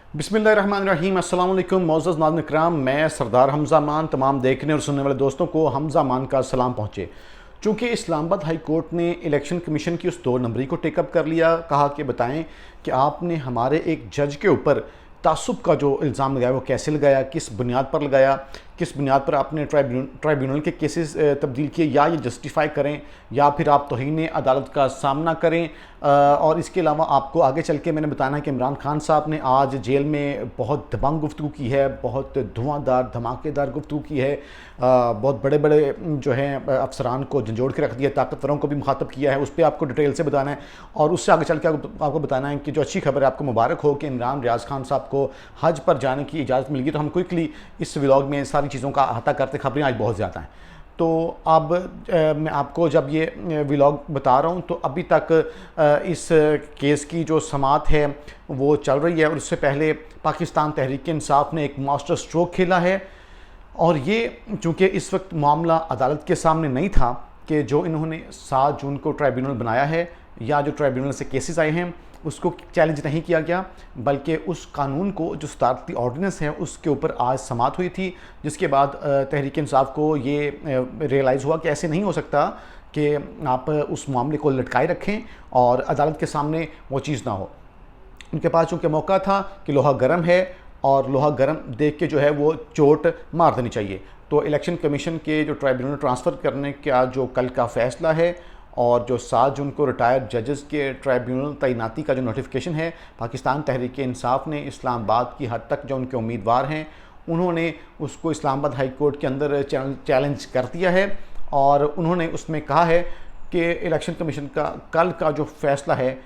बिस्मिल्लाहिर्रहमानिर्रहीम। अस्सलाम वालेकुम मोअज़्ज़ज़ नाज़रीन इकराम, मैं सरदार हमज़ा मान तमाम देखने और सुनने वाले दोस्तों को हमज़ा मान का सलाम पहुँचे। चूँकि इस्लामाबाद हाई कोर्ट ने इलेक्शन कमीशन की उस 2 नंबरी को टेकअप कर लिया, कहा कि बताएं कि आपने हमारे एक जज के ऊपर तासुब का जो इल्ज़ाम लगाया वो कैसे लगाया, किस बुनियाद पर लगाया, किस बुनियाद पर आपने ट्राइब्यूनल के केसेस तब्दील किए, या ये जस्टिफाई करें या फिर आप तौहीन अदालत का सामना करें। और इसके अलावा आपको आगे चल के मैंने बताना है कि इमरान खान साहब ने आज जेल में बहुत दबंग गुफ्तगू की है, बहुत धुआंधार धमाकेदार गुफ्तगू की है, बहुत बड़े बड़े जो हैं अफसरान को झंझोड़ के रख दिया, ताकतवरों को भी मुखातब किया है। उस पर आपको डिटेल से बताना है और उससे आगे चल के आपको बताना है कि जो अच्छी खबर है, आपको मुबारक हो कि इमरान रियाज खान साहब को हज पर जाने की इजाज़त मिल गई। तो हम क्विकली इस व्लॉग में सारी चीज़ों का अहाता करते, खबरें आज बहुत ज़्यादा हैं। तो अब मैं आपको जब ये व्लॉग बता रहा हूँ तो अभी तक इस केस की जो समाअत है वो चल रही है, और उससे पहले पाकिस्तान तहरीक इंसाफ ने एक मास्टर स्ट्रोक खेला है। और ये चूँकि इस वक्त मामला अदालत के सामने नहीं था कि जो इन्होंने 7 जून को ट्राइब्यूनल बनाया है या जो ट्राइब्यूनल से केसेस आए हैं उसको चैलेंज नहीं किया गया, बल्कि उस कानून को जो सदारती ऑर्डिनेंस है उसके ऊपर आज समाअत हुई थी, जिसके बाद तहरीक इंसाफ को ये रियलाइज़ हुआ कि ऐसे नहीं हो सकता कि आप उस मामले को लटकाए रखें और अदालत के सामने वो चीज़ ना हो। उनके पास चूँकि मौका था कि लोहा गर्म है और लोहा गर्म देख के जो है वो चोट मार देनी चाहिए। तो इलेक्शन कमीशन के जो ट्राइब्यूनल ट्रांसफ़र करने का जो कल का फ़ैसला है और जो 7 जून को रिटायर्ड जजेस के ट्राइब्यूनल तैनाती का जो नोटिफिकेशन है, पाकिस्तान तहरीक इंसाफ ने इस्लामाबाद की हद तक जो उनके उम्मीदवार हैं उन्होंने उसको इस्लामाबाद हाई कोर्ट के अंदर चैलेंज कर दिया है। और उन्होंने उसमें कहा है कि इलेक्शन कमीशन का कल का जो फ़ैसला है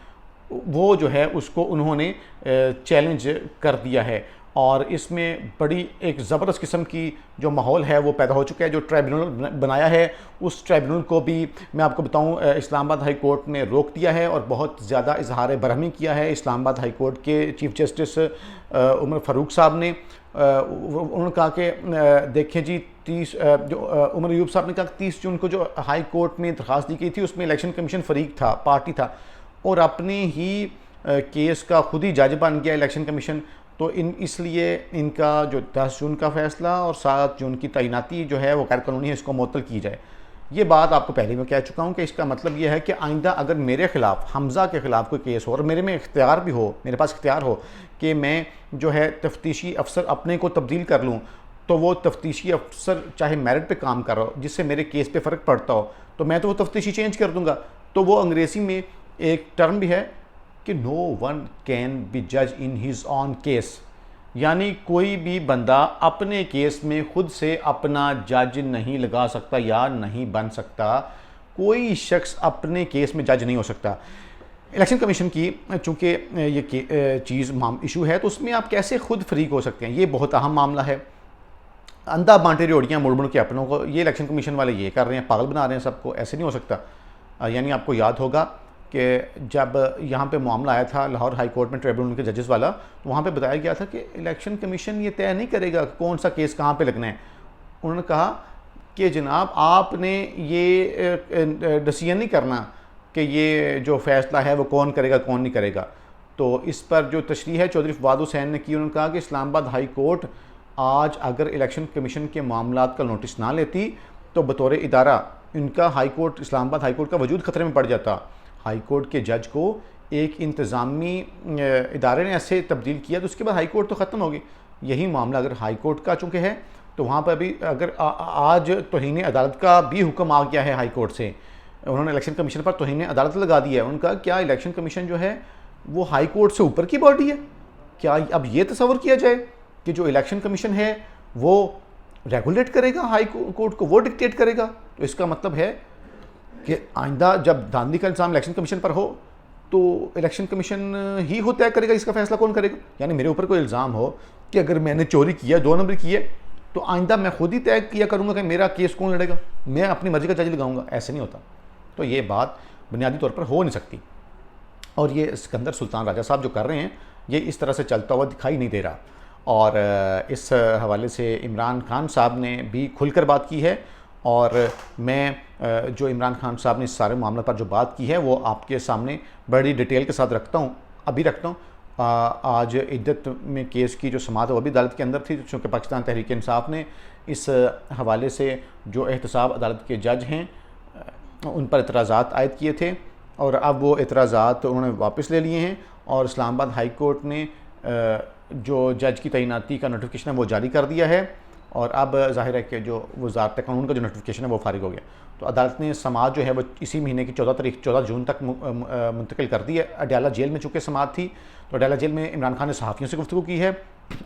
वो जो है उसको उन्होंने चैलेंज कर दिया है। और इसमें बड़ी एक ज़बरदस्त किस्म की जो माहौल है वो पैदा हो चुका है। जो ट्राइब्यूनल बनाया है उस ट्राइब्यूनल को भी मैं आपको बताऊं इस्लामाबाद हाई कोर्ट ने रोक दिया है और बहुत ज़्यादा इजहार बरहमी किया है इस्लामाबाद हाई कोर्ट के चीफ जस्टिस उमर फ़ारूक साहब ने। उन्होंने कहा कि देखें जी 30 जो उमर अयूब साहब ने कहा 30 जून को जो हाई कोर्ट में दरख्वास्त दी गई थी उसमें इलेक्शन कमीशन फरीक था, पार्टी था, और अपने ही केस का खुद ही जज बन गया इलेक्शन कमीशन। तो इसलिए इनका जो 10 जून का फ़ैसला और 7 जून की तैनाती जो है वो गैर कानूनी है, इसको मुअत्तल की जाए। ये बात आपको पहले मैं कह चुका हूँ कि इसका मतलब ये है कि आइंदा अगर मेरे ख़िलाफ़ हमज़ा के ख़िलाफ़ कोई केस हो और मेरे में इख्तियार भी हो, मेरे पास इख्तियार हो कि मैं जो है तफ्तीशी अफसर अपने को तब्दील कर लूँ, तो वो तफ्तीशी अफसर चाहे मेरिट पे काम कर रहा हो जिससे मेरे केस पे फ़र्क पड़ता हो, तो मैं तो वो तफ्तीशी चेंज कर दूँगा। तो वो अंग्रेज़ी में एक टर्म भी है कि नो वन कैन बी जज इन हिज ऑन केस, यानी कोई भी बंदा अपने केस में खुद से अपना जज नहीं लगा सकता या नहीं बन सकता। कोई शख्स अपने केस में जज नहीं हो सकता। इलेक्शन कमीशन की चूँकि ये चीज़ इशू है तो उसमें आप कैसे खुद फ्रीक हो सकते हैं, ये बहुत अहम मामला है। अंधा बांटे रेवड़ियाँ मुड़ मुड़ के अपनों को, ये इलेक्शन कमीशन वाले ये कर रहे हैं, पागल बना रहे हैं सबको, ऐसे नहीं हो सकता। यानी आपको याद होगा कि जब यहाँ पे मामला आया था लाहौर हाई कोर्ट में ट्रिब्यूनल के जजेस वाला, तो वहाँ पे बताया गया था कि इलेक्शन कमीशन ये तय नहीं करेगा कौन सा केस कहाँ पे लगना है। उन्होंने कहा कि जनाब आपने ये डिसीजन नहीं करना कि ये जो फ़ैसला है वो कौन करेगा कौन नहीं करेगा। तो इस पर जो तशरीह है चौधरी फवाद हुसैन ने की, उन्होंने कहा कि इस्लामाबाद हाई कोर्ट आज अगर इलेक्शन कमीशन के मामलात का नोटिस ना लेती तो बतौर इदारा इनका high court, Islamabad high court का वजूद ख़तरे में पड़ जाता। हाई कोर्ट के जज को एक इंतज़ामी इदारे ने ऐसे तब्दील किया तो उसके बाद हाई कोर्ट तो ख़त्म हो गई। यही मामला अगर हाई कोर्ट का चूँकि है तो वहाँ पर भी अगर आज तौहीन अदालत का भी हुक्म आ गया है हाई कोर्ट से, उन्होंने इलेक्शन कमीशन पर तौहीन अदालत लगा दी है। उनका क्या इलेक्शन कमीशन जो है वो हाई कोर्ट से ऊपर की बॉडी है? क्या अब ये तस्वर किया जाए कि जो इलेक्शन कमीशन है वो रेगुलेट करेगा हाई कोर्ट को, वो डिक्टेट करेगा? तो इसका मतलब है कि आइंदा जब धांधली का इल्ज़ाम इलेक्शन कमीशन पर हो तो इलेक्शन कमीशन ही हो तय करेगा इसका फ़ैसला कौन करेगा। यानी मेरे ऊपर कोई इल्ज़ाम हो कि अगर मैंने चोरी किया, 2 नंबर की है, तो आइंदा मैं खुद ही तय किया करूँगा कि मेरा केस कौन लड़ेगा, मैं अपनी मर्ज़ी का जज लगाऊंगा, ऐसे नहीं होता। तो ये बात बुनियादी तौर पर हो नहीं सकती। और ये सिकंदर सुल्तान राजा साहब जो कर रहे हैं ये इस तरह से चलता हुआ दिखाई नहीं दे रहा। और इस हवाले से इमरान खान साहब ने भी खुलकर बात की है, और मैं जो इमरान खान साहब ने इस सारे मामले पर जो बात की है वो आपके सामने बड़ी डिटेल के साथ रखता हूँ, अभी रखता हूँ। आज इद्दत में केस की जो समाअत है वो भी अदालत के अंदर थी, चूँकि पाकिस्तान तहरीक इंसाफ ने इस हवाले से जो एहतसाब अदालत के जज हैं उन पर एतराज़ात आयद किए थे और अब वो एतराज़ात उन्होंने वापस ले लिए हैं और इस्लामाबाद हाई कोर्ट ने जो जज की तैनाती का नोटिफिकेशन है वो जारी कर दिया है और अब ज़ाहिर है कि जो वज़ारत कानून का जो नोटिफिकेशन है वो फारिग हो गया। तो अदालत ने समाअत जो है वो इसी महीने की 14 जून तक मुंतकिल कर दी है। अडयाला जेल में चूँकि समाअत थी तो अडयाला जेल में इमरान खान ने सहाफ़ियों से गुफ्तगू की है।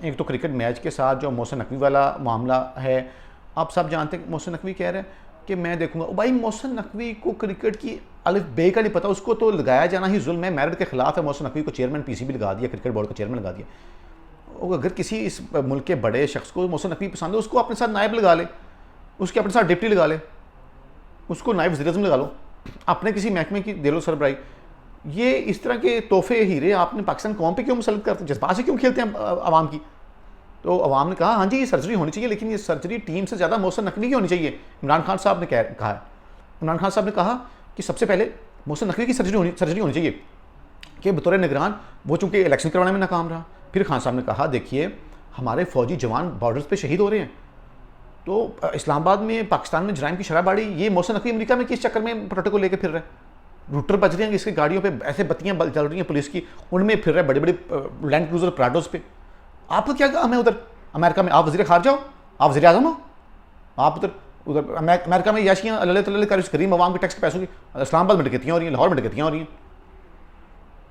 एक तो क्रिकेट मैच के साथ जो मोहसिन नकवी वाला मामला है, आप सब जानते हैं मोहसिन नकवी कह रहे हैं कि मैं देखूंगा। भाई मोहसिन नकवी को क्रिकेट की अलिफ बे का नहीं पता, उसको तो लगाया जाना ही जुल्म है, मेरिट के खिलाफ है। मोहसिन नकवी को चेयरमैन पीसीबी लगा दिया, क्रिकेट बोर्ड का चेयरमैन लगा दिया। अगर किसी इस मुल्क के बड़े शख्स को मोहसिन नकवी पसंद है, उसको अपने साथ नायब लगा ले, उसके अपने साथ डिप्टी लगा ले, उसको नायब वज़ीर-ए-आज़म लगा लो, अपने किसी महकमे की दे लो सरबराही। ये इस तरह के तोहफे हीरे आपने पाकिस्तान कौम पे क्यों मुसल्लत करते हैं, जज्बात से क्यों खेलते हैं आवाम की। तो अवाम ने कहा हाँ जी ये सर्जरी होनी चाहिए, लेकिन ये सर्जरी टीम से ज़्यादा मोहसिन नकवी की होनी चाहिए। इमरान खान साहब ने कहा है, इमरान खान साहब ने कहा कि सबसे पहले मोहसिन नकवी की सर्जरी होनी चाहिए कि बतौर निगरान वो चूँकि इलेक्शन करवाने में नाकाम रहा। फिर खान साहब ने कहा देखिए हमारे फ़ौजी जवान बॉर्डर्स पे शहीद हो रहे हैं, तो इस्लामाबाद में पाकिस्तान में जराइम की शरह बढ़ी, ये मोहसिन नकवी अमेरिका में किस चक्कर में प्रोटोकॉल लेके फिर रहे हैं, रूटर बज रहे हैं, इसकी गाड़ियों पे ऐसे बत्तियां चल रही हैं पुलिस की, उनमें फिर रहे बड़े बड़े लैंड क्रूजर प्राडोज पे। आपका क्या काम है उधर अमेरिका में? आप वज़ीर ख़ारजा हो, आप वज़ीर आज़म हो, आप उधर अमेरिका में याशियाँ अल्लाह तआला कर गरीब अवाम के टैक्स के पैसों की। इस्लामाबाद में डकैतियाँ हो रही हैं, लाहौर में डकैतियाँ हो रही हैं।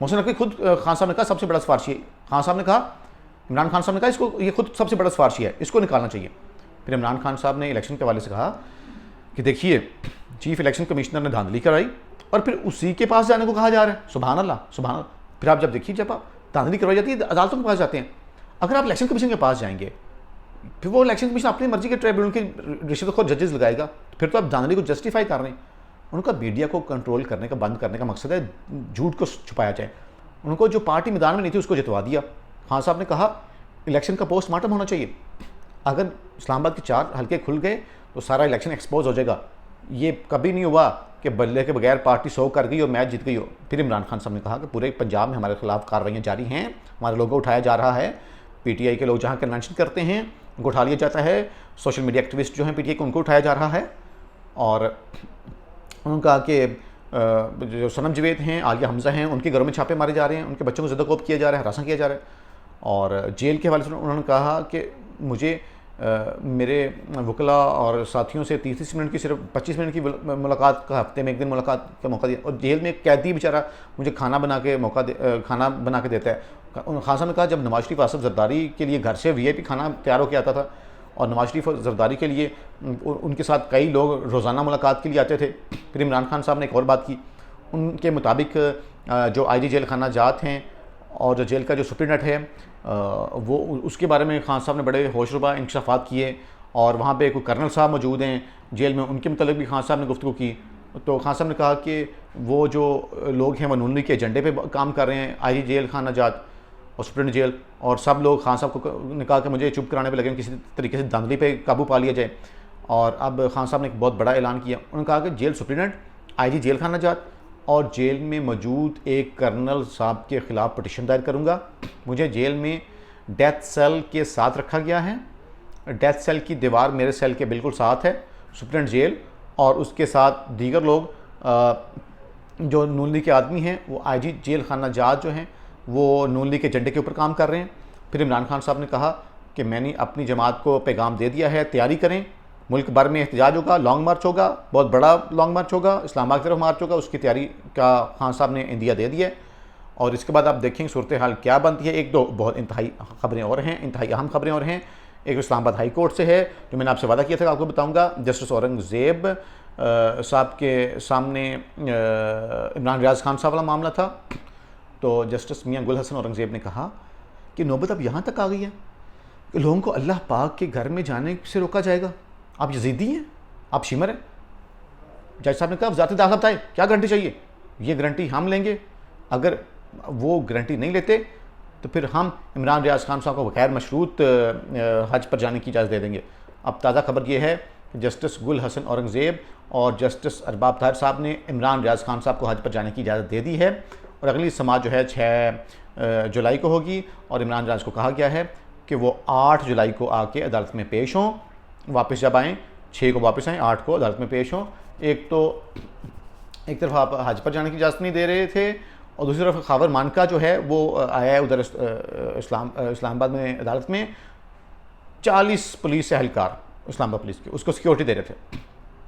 मोहसिन नकवी खुद खान साहब ने कहा सबसे बड़ा सिफारशी है। खान साहब ने कहा, इमरान खान साहब ने कहा इसको ये खुद सबसे बड़ा सिफारशी है, इसको निकालना चाहिए। फिर इमरान खान साहब ने इलेक्शन के हवाले से कहा कि देखिए चीफ इलेक्शन कमिश्नर ने धांधली कराई और फिर उसी के पास जाने को कहा जा रहा है। सुभान अल्लाह सुभान अल्लाह। फिर आप जब देखिए जब आप धांधली करवाई जाती है अदालतों के पास जाते हैं, अगर आप इलेक्शन कमीशन के पास जाएंगे फिर वो इलेक्शन कमीशन अपनी मर्जी के ट्रिब्यूनल के रिश्वतखोर जजेस लगाएगा, फिर तो आप धांधली को जस्टिफाई कर रहे हैं। उनका मीडिया को कंट्रोल करने का बंद करने का मकसद है झूठ को छुपाया जाए। उनको जो पार्टी मैदान में नहीं थी उसको जितवा दिया। खान साहब ने कहा इलेक्शन का पोस्टमार्टम होना चाहिए, अगर इस्लामाबाद के 4 हल्के खुल गए तो सारा इलेक्शन एक्सपोज हो जाएगा। ये कभी नहीं हुआ कि बल्ले के बगैर पार्टी 100 कर गई और मैच जीत गई हो। फिर इमरान खान साहब ने कहा कि पूरे पंजाब में हमारे खिलाफ कार्रवाइयाँ जारी हैं, हमारे लोगों को उठाया जा रहा है, पीटीआई के लोग जहाँ कन्वेंशन करते हैं उनको उठा लिया जाता है, सोशल मीडिया एक्टिविस्ट जो हैं पीटीआई को उनको उठाया जा रहा है। और उन्होंने कहा कि जो सनम जवेद हैं, आलिया हमजा हैं, उनके घरों में छापे मारे जा रहे हैं, उनके बच्चों को ज़दकोब किया जा रहा है, हरासा किया जा रहा है। और जेल के हवाले से उन्होंने कहा कि मुझे मेरे वकला और साथियों से 30 मिनट की सिर्फ 25 मिनट की मुलाकात का हफ्ते में एक दिन मुलाकात का मौका दिया। और जेल में एक कैदी बेचारा मुझे खाना बना के देता है। खान साहब ने कहा जब नवाज शरीफ आसफ जरदारी के लिए घर से वीआईपी खाना तैयार होकर आता था और नवाज शरीफ और जरदारी के लिए उनके साथ कई लोग रोज़ाना मुलाकात के लिए आते थे। फिर इमरान खान साहब ने एक और बात की, उनके मुताबिक जो आईजी जेल खाना जात हैं और जो जेल का जो सुप्रीडेंट है वो उसके बारे में खान साहब ने बड़े होशरुबा इंकशाफात किए। और वहाँ पे कोई कर्नल साहब मौजूद हैं जेल में, उनके मतलब भी खान साहब ने गुफ्तगू की। तो खान साहब ने कहा कि वो जो लोग हैं वो नून लीग के एजेंडे पे काम कर रहे हैं, आईजी जेल खाना जात और सुप्रीडेंट जेल, और सब लोग खान साहब को ने कहा कि मुझे चुप कराने पे लगे, किसी तरीके से धांधली पे काबू पा लिया जाए। और अब खान साहब ने एक बहुत बड़ा ऐलान किया, उन्होंने कहा कि जेल सुप्रीडेंट, आईजी जेल खाना जात और जेल में मौजूद एक कर्नल साहब के ख़िलाफ़ पटिशन दायर करूँगा। मुझे जेल में डेथ सेल के साथ रखा गया है, डेथ सेल की दीवार मेरे सेल के बिल्कुल साथ है, सुप्रीडेंट जेल और उसके साथ दीगर लोग जो नून लीग के आदमी हैं वो आईजी जेल खाना जात जो हैं वो नून लीग के एजेंडे के ऊपर काम कर रहे हैं। फिर इमरान खान साहब ने कहा कि मैंने अपनी जमात को पैगाम दे दिया है, तैयारी करें, मुल्क भर में एहतजाज होगा, लॉन्ग मार्च होगा, बहुत बड़ा लॉन्ग मार्च होगा, इस्लामाबाद की तरफ मार्च होगा, उसकी तैयारी का खान साहब ने इंदिया दे दिया है। और इसके बाद आप देखेंगे सूरत हाल क्या बनती है। एक दो बहुत इंतहाई खबरें और हैं, इंतहाई अहम खबरें और हैं। एक इस्लामाबाद हाई कोर्ट से है जो मैंने आपसे वादा किया था आपको बताऊंगा। जस्टिस औरंगज़ेब साहब के सामने इमरान रियाज खान साहब वाला मामला था, तो जस्टिस मियां गुल हसन औरंगज़ेब ने कहा कि नौबत अब यहाँ तक आ गई है कि लोगों को अल्लाह पाक के घर में जाने से रोका जाएगा। आप यजीदी हैं, आप शिमर हैं। जज साहब ने कहा ज़ाती दाखिला बताए क्या गारंटी चाहिए, ये गारंटी हम लेंगे, अगर वो गारंटी नहीं लेते तो फिर हम इमरान रियाज खान साहब को बगैर मशरूत हज पर जाने की इजाज़त दे देंगे। अब ताज़ा खबर ये है कि जस्टिस गुल हसन औरंगज़ेब और जस्टिस अरबाब ताहिर साहब ने इमरान रियाज खान साहब को हज पर जाने की इजाज़त दे दी है। और अगली समात जो है 6 जुलाई को होगी और इमरान राज को कहा गया है कि वो 8 जुलाई को आके अदालत में पेश हों। वापस जब आएँ 6 को वापस आएँ, 8 को अदालत में पेश हों। एक तरफ आप हज पर जाने की इजाज़त नहीं दे रहे थे और दूसरी तरफ खावर मानका जो है वो आया है उधर इस्लामाबाद में अदालत में। 40 पुलिस एहलकार इस्लामाबाद पुलिस के उसको सिक्योरिटी दे रहे थे,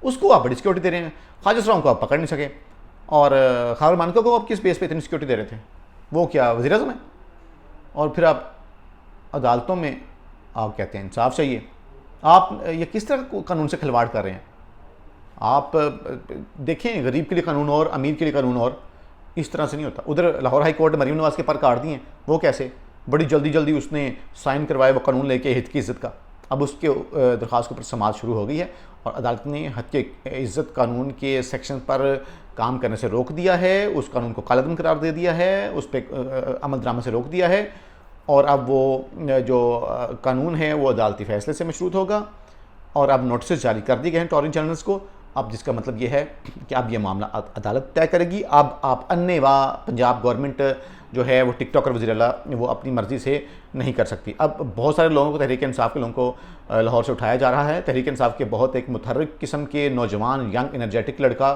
उसको आप बड़ी सिक्योरिटी दे रहे हैं। ख्वाजा सलाम को आप पकड़ नहीं सके और खावर मानका को आप किस बेस पे इतनी सिक्योरिटी दे रहे थे? वो क्या वज़ीर आज़म है? और फिर आप अदालतों में आप कहते हैं इंसाफ चाहिए। आप ये किस तरह कानून से खिलवाड़ कर रहे हैं? आप देखें, गरीब के लिए कानून और अमीर के लिए कानून और, इस तरह से नहीं होता। उधर लाहौर हाई कोर्ट मरीम नवाज़ के पर काट दिए, वो कैसे? बड़ी जल्दी उसने साइन करवाए वो कानून लेके हित की इज़्ज़त का। अब उसके दरख्वास्त के ऊपर समाज शुरू हो गई है और अदालत ने हद के इज़्ज़त कानून के सेक्शन पर काम करने से रोक दिया है, उस कानून को कालादम करार दे दिया है, उस पर अमल दरामद से रोक दिया है और अब वो जो कानून है वो अदालती फ़ैसले से मशरूत होगा और अब नोटिस जारी कर दिए गए हैं अटॉर्नी जनरल्स को। अब जिसका मतलब ये है कि अब ये मामला अदालत तय करेगी। अब आप अन्नेवा पंजाब गवर्नमेंट जो है वो टिकटॉक और वज़ीर आला वो अपनी मर्ज़ी से नहीं कर सकती। अब बहुत सारे लोगों को, तहरीक इंसाफ के लोगों को लाहौर से उठाया जा रहा है। तहरीक इंसाफ के बहुत एक मुतहर्रिक किस्म के नौजवान यंग एनर्जेटिक लड़का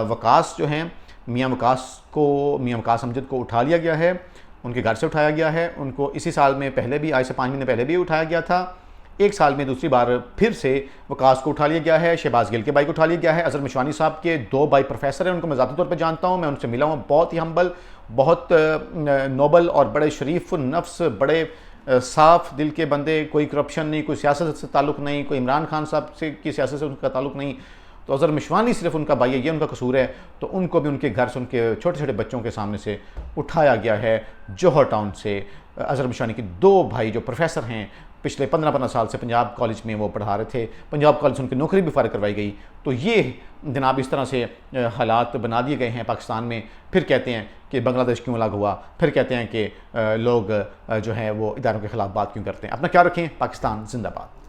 वकास जो हैं, मियाँ वकास अमजद को उठा लिया गया है, उनके घर से उठाया गया है। उनको इसी साल में पहले भी, आज से 5 महीने पहले भी उठाया गया था। एक साल में दूसरी बार फिर से वकास को उठा लिया गया है। शहबाज गिल के भाई को उठा लिया गया है। अज़हर मिशवानी साहब के 2 भाई प्रोफेसर हैं, उनको मैं ज़ाती तौर पे जानता हूँ, मैं उनसे मिला हूँ। बहुत ही हम्बल, बहुत नोबल और बड़े शरीफ नफ्स, बड़े साफ़ दिल के बंदे। कोई करप्शन नहीं, कोई सियासत से ताल्लुक़ नहीं, कोई इमरान खान साहब से की सियासत से उनका ताल्लुक़ नहीं। तो अज़हर मिशवानी सिर्फ उनका भाई है, ये उनका कसूर है। तो उनको भी उनके घर से, उनके छोटे छोटे बच्चों के सामने से उठाया गया है। जौहर टाउन से अज़हर मिशवानी के 2 भाई जो प्रोफेसर हैं, पिछले 15 साल से पंजाब कॉलेज में वो पढ़ा रहे थे, पंजाब कॉलेज से उनकी नौकरी भी फ़ारिग करवाई गई। तो ये जनाब इस तरह से हालात बना दिए गए हैं पाकिस्तान में। फिर कहते हैं कि बांग्लादेश क्यों अलग हुआ, फिर कहते हैं कि लोग जो हैं वो इदारों के ख़िलाफ़ बात क्यों करते हैं। अपना ख्याल रखें। पाकिस्तान जिंदाबाद।